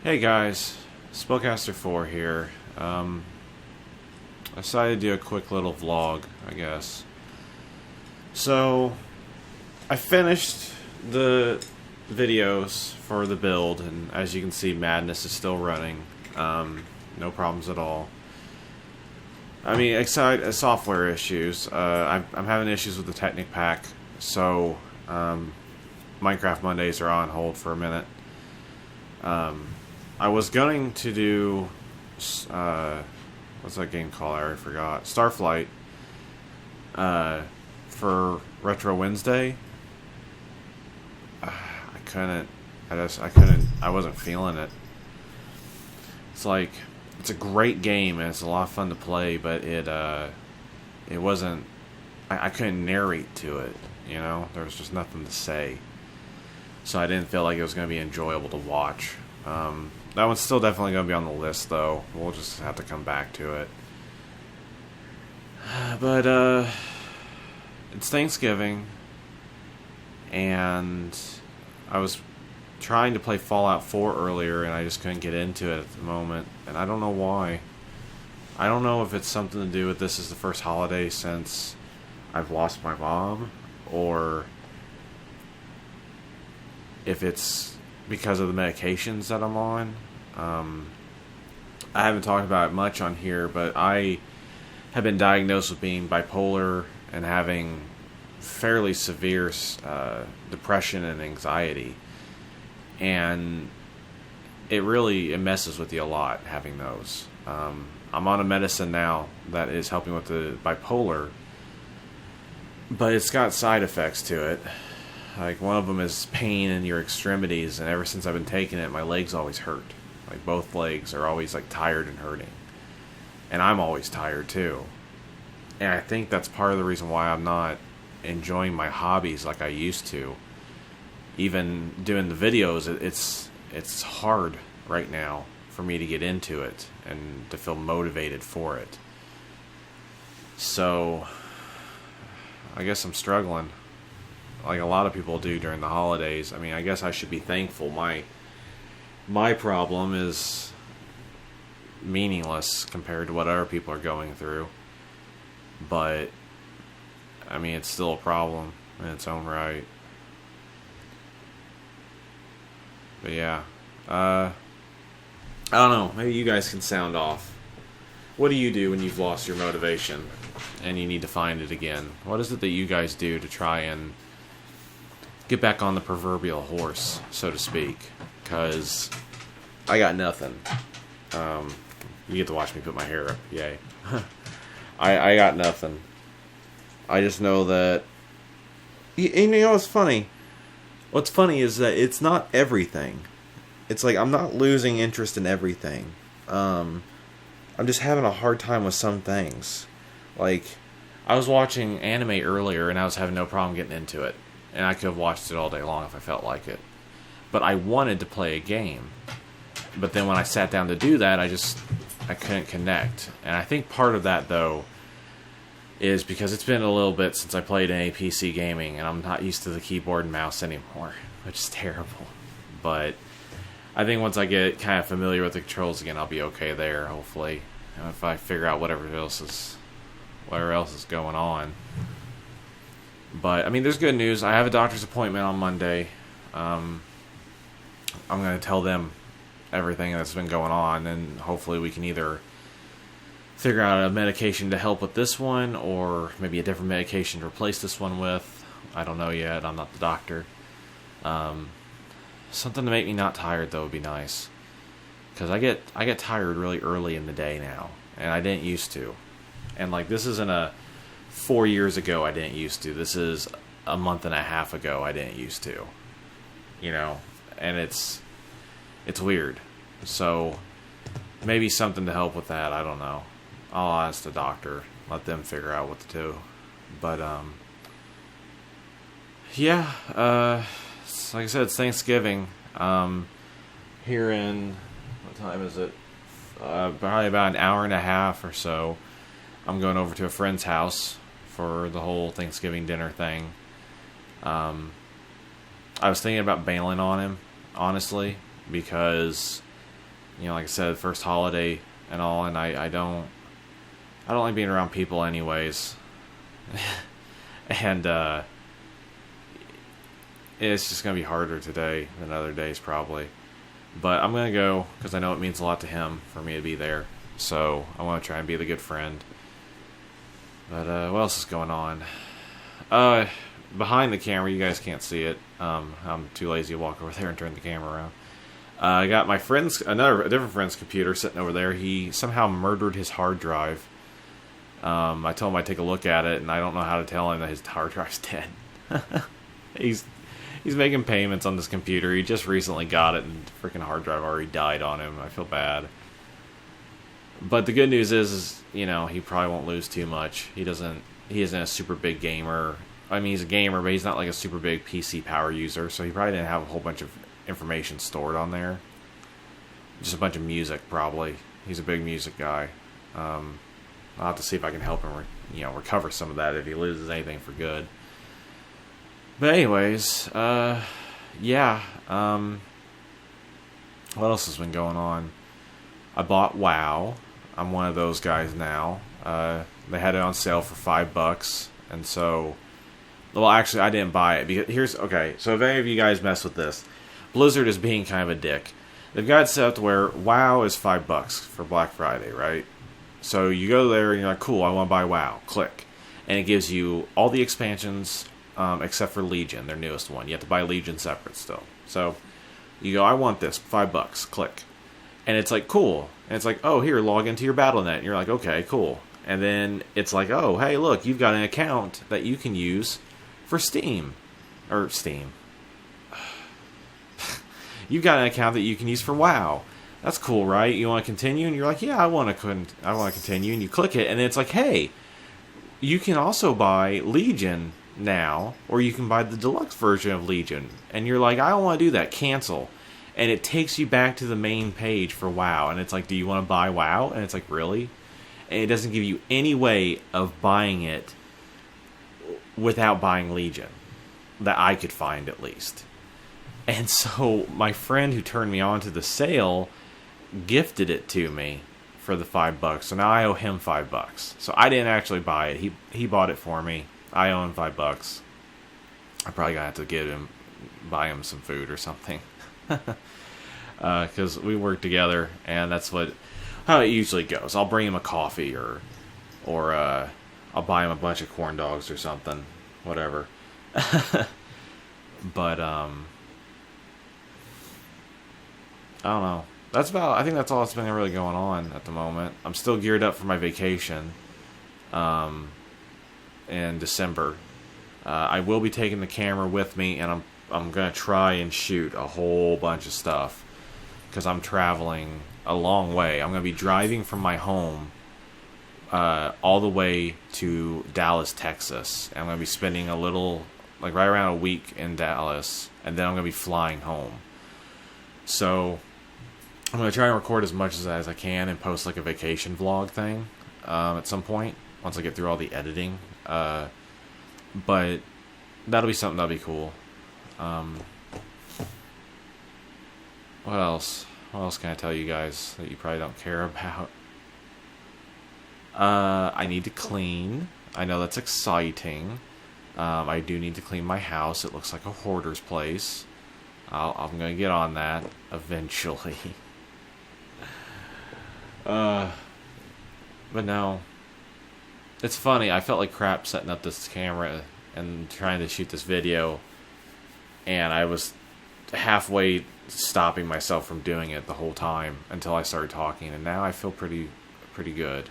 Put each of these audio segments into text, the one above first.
Hey guys, Spellcaster4 here. I decided to do a quick little vlog, I guess. So, I finished the videos for the build, and as you can see, Madness is still running. No problems at all. I mean, aside software issues, I'm having issues with the Technic pack, so Minecraft Mondays are on hold for a minute. I was going to do, what's that game called? I already forgot. Starflight, for Retro Wednesday. I wasn't feeling it. It's like, it's a great game and it's a lot of fun to play, but it wasn't, I couldn't narrate to it, you know? There was just nothing to say. So I didn't feel like it was going to be enjoyable to watch. That one's still definitely going to be on the list, though. We'll just have to come back to it. But, it's Thanksgiving, and I was trying to play Fallout 4 earlier, and I just couldn't get into it at the moment, and I don't know why. I don't know if it's something to do with this is the first holiday since I've lost my mom, or if it's because of the medications that I'm on. I haven't talked about it much on here, but I have been diagnosed with being bipolar and having fairly severe depression and anxiety. And it messes with you a lot, having those. I'm on a medicine now that is helping with the bipolar, but it's got side effects to it. Like, one of them is pain in your extremities, and ever since I've been taking it, my legs always hurt. Like, both legs are always, like, tired and hurting. And I'm always tired, too. And I think that's part of the reason why I'm not enjoying my hobbies like I used to. Even doing the videos, it's hard right now for me to get into it and to feel motivated for it. So, I guess I'm struggling, like a lot of people do during the holidays. I mean, I guess I should be thankful. My problem is meaningless compared to what other people are going through. But, I mean, it's still a problem in its own right. But yeah, I don't know, maybe you guys can sound off. What do you do when you've lost your motivation and you need to find it again? What is it that you guys do to try and get back on the proverbial horse, so to speak? Because I got nothing. You get to watch me put my hair up, yay. I got nothing. I just know that, you know what's funny? What's funny is that it's not everything. It's like I'm not losing interest in everything. I'm just having a hard time with some things. Like, I was watching anime earlier and I was having no problem getting into it. And I could have watched it all day long if I felt like it. But I wanted to play a game. But then when I sat down to do that, I couldn't connect. And I think part of that, though, is because it's been a little bit since I played any PC gaming, and I'm not used to the keyboard and mouse anymore, which is terrible. But I think once I get kind of familiar with the controls again, I'll be okay there, hopefully. If I figure out whatever else is going on. But, I mean, there's good news. I have a doctor's appointment on Monday. I'm going to tell them everything that's been going on, and hopefully we can either figure out a medication to help with this one, or maybe a different medication to replace this one with. I don't know yet. I'm not the doctor. Something to make me not tired, though, would be nice. Because I get tired really early in the day now, and I didn't used to. And, like, this isn't a 4 years ago I didn't used to. This is a month and a half ago I didn't used to. You know? And it's weird. So, maybe something to help with that. I don't know. I'll ask the doctor. Let them figure out what to do. But, yeah. Like I said, it's Thanksgiving. Here in, what time is it? Probably about an hour and a half or so. I'm going over to a friend's house for the whole Thanksgiving dinner thing. I was thinking about bailing on him, honestly, because You know, like I said, first holiday and all, and I don't like being around people anyways. And it's just gonna be harder today than other days probably. But I'm gonna go because I know it means a lot to him for me to be there. So I want to try and be the good friend. But what else is going on? Behind the camera, you guys can't see it. I'm too lazy to walk over there and turn the camera around. I got my friend's, a different friend's computer sitting over there. He somehow murdered his hard drive. I told him I'd take a look at it, and I don't know how to tell him that his hard drive's dead. He's making payments on this computer. He just recently got it, and the freaking hard drive already died on him. I feel bad. But the good news is, you know, he probably won't lose too much. He isn't a super big gamer. I mean, he's a gamer, but he's not like a super big PC power user, so he probably didn't have a whole bunch of information stored on there. Just a bunch of music, probably. He's a big music guy. I'll have to see if I can help him, recover some of that if he loses anything for good. But anyways, yeah. What else has been going on? I bought WoW. I'm one of those guys now. They had it on sale for $5, and so, well, actually, I didn't buy it because so if any of you guys mess with this, Blizzard is being kind of a dick. They've got it set up to where WoW is $5 for Black Friday, right? So you go there and you're like, cool, I want to buy WoW. Click, and it gives you all the expansions except for Legion, their newest one. You have to buy Legion separate still. So you go, I want this, $5. Click. And it's like, cool. And it's like, oh, here, log into your Battle.net. And you're like, okay, cool. And then it's like, oh, hey, look, you've got an account that you can use for Steam. Or Steam. You've got an account that you can use for WoW. That's cool, right? You want to continue? And you're like, yeah, I want to continue. And you click it, and it's like, hey, you can also buy Legion now, or you can buy the deluxe version of Legion. And you're like, I don't want to do that. Cancel. And it takes you back to the main page for WoW. And it's like, do you want to buy WoW? And it's like, really? And it doesn't give you any way of buying it without buying Legion. That I could find, at least. And so my friend who turned me on to the sale gifted it to me for the $5. So now I owe him $5. So I didn't actually buy it. He bought it for me. I owe him $5. I'm probably gonna have to buy him some food or something. Because we work together, and that's how it usually goes. I'll bring him a coffee, or I'll buy him a bunch of corn dogs or something, whatever. But I don't know. I think that's all that's been really going on at the moment. I'm still geared up for my vacation in December. I will be taking the camera with me, and I'm going to try and shoot a whole bunch of stuff because I'm traveling a long way. I'm going to be driving from my home all the way to Dallas, Texas. And I'm going to be spending right around a week in Dallas, and then I'm going to be flying home. So I'm going to try and record as much as I can and post like a vacation vlog thing at some point once I get through all the editing. But that'll be something that'll be cool. What else? What else can I tell you guys that you probably don't care about? I need to clean. I know that's exciting. I do need to clean my house. It looks like a hoarder's place. I'm going to get on that eventually. But no. It's funny. I felt like crap setting up this camera and trying to shoot this video. And I was halfway stopping myself from doing it the whole time until I started talking. And now I feel pretty good.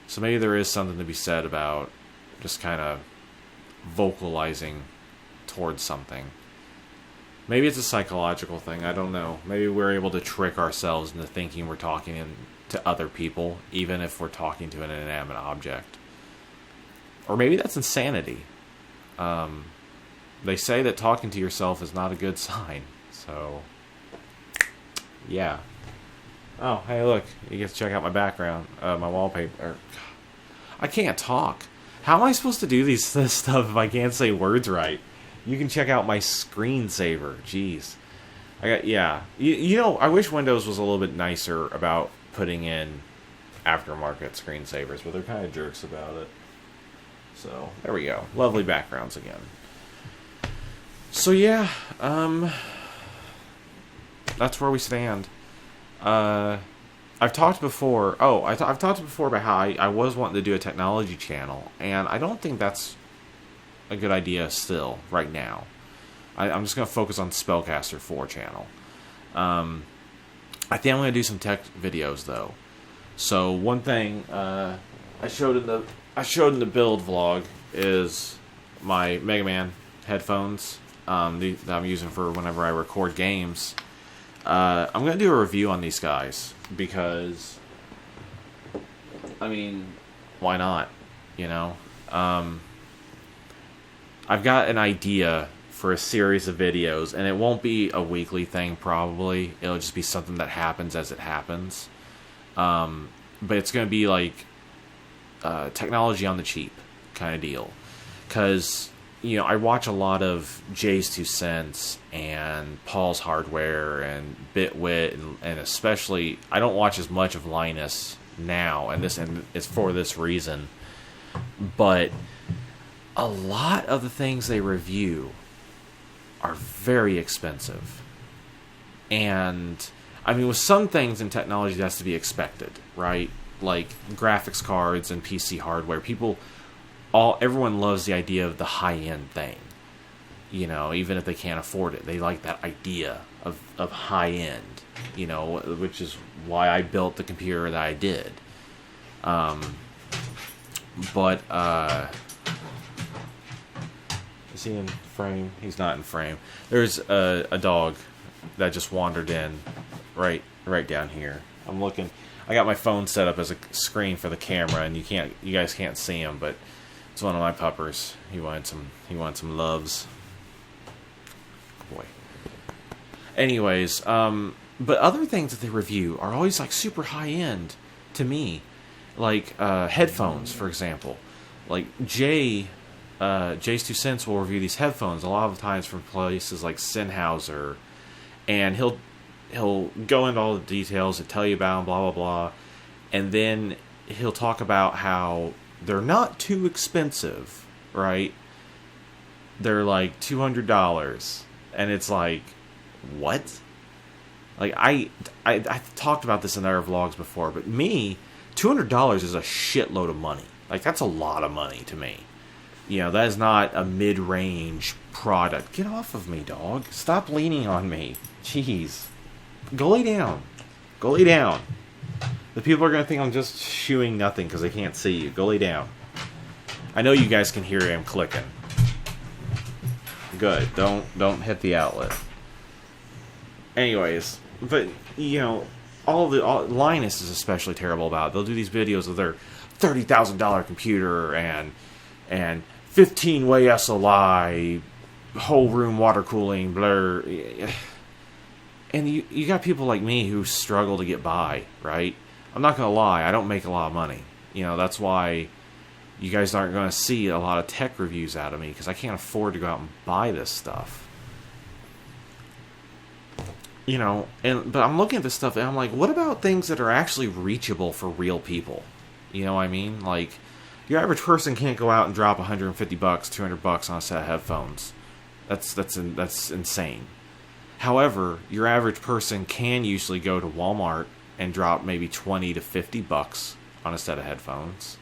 So maybe there is something to be said about just kind of vocalizing towards something. Maybe it's a psychological thing. I don't know. Maybe we're able to trick ourselves into thinking we're talking to other people, even if we're talking to an inanimate object. Or maybe that's insanity. They say that talking to yourself is not a good sign. So, yeah. Oh, hey, look. You get to check out my background, my wallpaper. I can't talk. How am I supposed to do this stuff if I can't say words right? You can check out my screensaver. Jeez. Yeah. I wish Windows was a little bit nicer about putting in aftermarket screensavers, but they're kind of jerks about it. So, there we go. Lovely backgrounds again. So, yeah, that's where we stand. I've talked before. I've talked before about how I was wanting to do a technology channel, and I don't think that's a good idea still right now. I'm just going to focus on Spellcaster 4 channel. I think I'm going to do some tech videos though. So one thing I showed in the build vlog is my Mega Man headphones that I'm using for whenever I record games. I'm going to do a review on these guys because, I mean, why not? I've got an idea for a series of videos, and it won't be a weekly thing probably. It'll just be something that happens as it happens. But it's going to be like technology on the cheap kind of deal. Because, I watch a lot of Jay's 2 Cents and Paul's Hardware and Bitwit, and especially, I don't watch as much of Linus now, and it's for this reason. But a lot of the things they review are very expensive. And, I mean, with some things in technology, that's to be expected, right? Like graphics cards and PC hardware. Everyone loves the idea of the high-end thing. Even if they can't afford it. They like that idea of high-end, which is why I built the computer that I did. Is he in frame? He's not in frame. There's a dog that just wandered in right down here. I'm looking. I got my phone set up as a screen for the camera, and you guys can't see him, but it's one of my puppers. He wanted some loves. Boy. Anyways, but other things that they review are always like super high end to me, like headphones, for example. Like Jay's 2 Cents will review these headphones a lot of times from places like Sennheiser, and he'll go into all the details and tell you about them, blah blah blah, and then he'll talk about how they're not too expensive, right? They're like $200, and it's like, what? Like I talked about this in other vlogs before, but $200 is a shitload of money. Like, that's a lot of money to me. That is not a mid-range product. Get off of me, dog. Stop leaning on me. Jeez. Go lay down. Go lay down. The people are going to think I'm just shooing nothing because they can't see you. Go lay down. I know you guys can hear him clicking. Good. Don't hit the outlet. Anyways, but, Linus is especially terrible about it. They'll do these videos of their $30,000 computer and 15-way SLI, whole room water cooling, blur. And you got people like me who struggle to get by, right? I'm not going to lie, I don't make a lot of money. That's why you guys aren't going to see a lot of tech reviews out of me, because I can't afford to go out and buy this stuff. But I'm looking at this stuff and I'm like, what about things that are actually reachable for real people? You know what I mean? Like, your average person can't go out and drop $150, $200 on a set of headphones. That's insane. However, your average person can usually go to Walmart and drop maybe $20 to $50 on a set of headphones.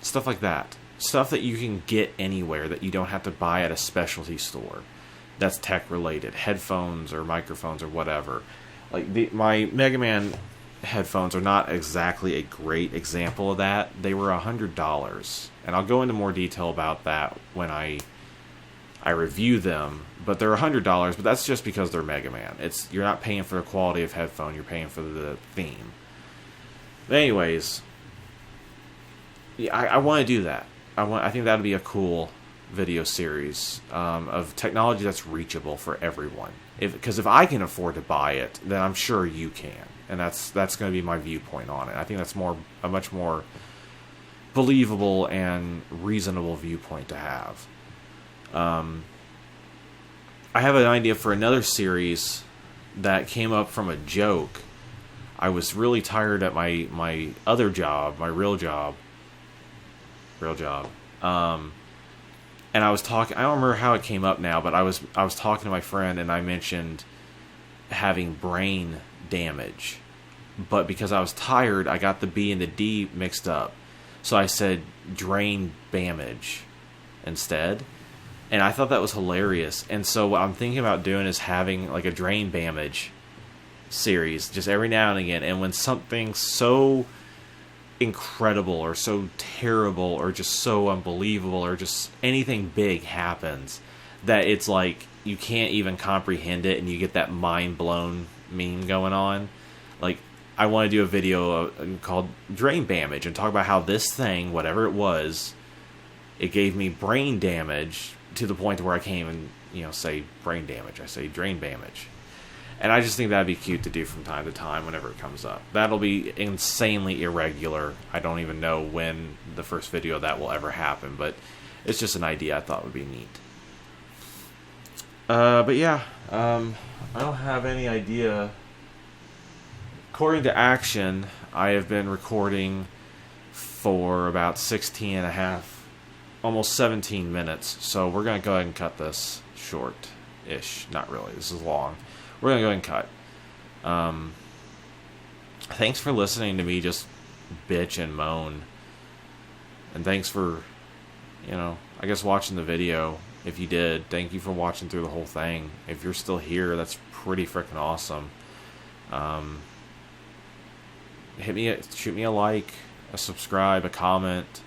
Stuff like that. Stuff that you can get anywhere that you don't have to buy at a specialty store. That's tech related. Headphones or microphones or whatever. Like my Mega Man headphones are not exactly a great example of that. They were $100, and I'll go into more detail about that when I review them. But they're $100, but that's just because they're Mega Man. You're not paying for the quality of headphone, you're paying for the theme. But anyways, yeah, I want to do that. I think that'd be a cool video series of technology that's reachable for everyone. Because if I can afford to buy it, then I'm sure you can. And that's going to be my viewpoint on it. I think that's a much more believable and reasonable viewpoint to have. I have an idea for another series that came up from a joke. I was really tired at my other job, my real job. And I was talking. I don't remember how it came up now, but I was talking to my friend, and I mentioned having brain damage. But because I was tired, I got the B and the D mixed up. So I said drain damage instead. And I thought that was hilarious. And so what I'm thinking about doing is having like a drain damage series just every now and again. And when something so incredible or so terrible or just so unbelievable or just anything big happens that it's like you can't even comprehend it and you get that mind blown meme going on, like I want to do a video called Drain Damage and talk about how this thing, whatever it was, it gave me brain damage to the point where I can't even say brain damage. I say drain damage. And I just think that'd be cute to do from time to time whenever it comes up. That'll be insanely irregular. I don't even know when the first video of that will ever happen, but it's just an idea I thought would be neat. But yeah, I don't have any idea. According to Action, I have been recording for about 16 and a half, almost 17 minutes. So we're going to go ahead and cut this short-ish. Not really. This is long. We're going to go ahead and cut. Thanks for listening to me just bitch and moan. And thanks for, I guess watching the video. If you did, thank you for watching through the whole thing. If you're still here, that's pretty freaking awesome. Shoot me a like, a subscribe, a comment.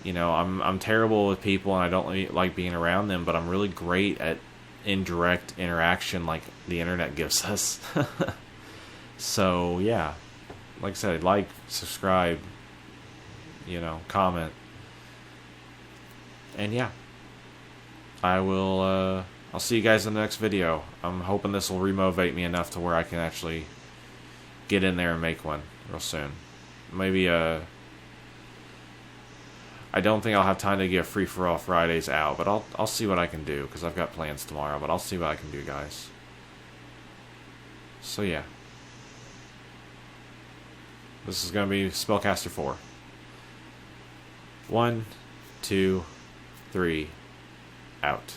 I'm terrible with people and I don't like being around them, but I'm really great at indirect interaction like the internet gives us. So yeah, like I said, like, subscribe, comment, and yeah, I'll see you guys in the next video. I'm hoping this will remotivate me enough to where I can actually get in there and make one real soon. Maybe I don't think I'll have time to get Free For All Fridays out, but I'll see what I can do, because I've got plans tomorrow, but I'll see what I can do, guys. So yeah. This is going to be Spellcaster 4. 1, 2, 3, out.